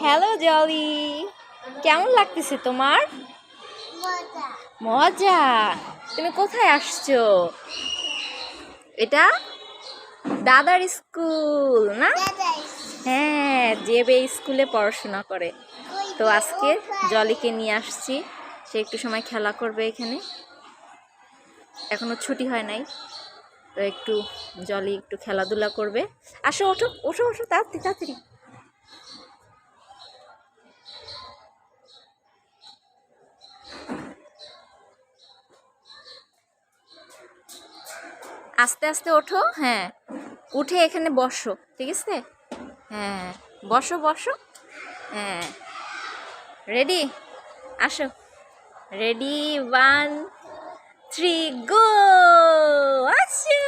Hello Jolly, কেমন লাগতেছে তোমার? মজা। তুমি কোথায় আসছো? এটা দাদার স্কুল না? হ্যাঁ, জেবে স্কুলে পড়াশোনা করে। তো আজকে জলিকে নিয়ে আসছি, সে একটু সময় খেলা করবে এখানে। এখনো ছুটি হয় নাই, তো একটু জলি একটু খেলাধুলা করবে। আসো, ওঠো ওঠো ওঠো, তাড়াতাড়ি তাড়াতাড়ি। আস্তে আস্তে ওঠো। হ্যাঁ, উঠে এখানে বসো, ঠিক আছে? হ্যাঁ, বসো বসো। হ্যাঁ, রেডি? আসো। রেডি, 1 3 গো। আসো।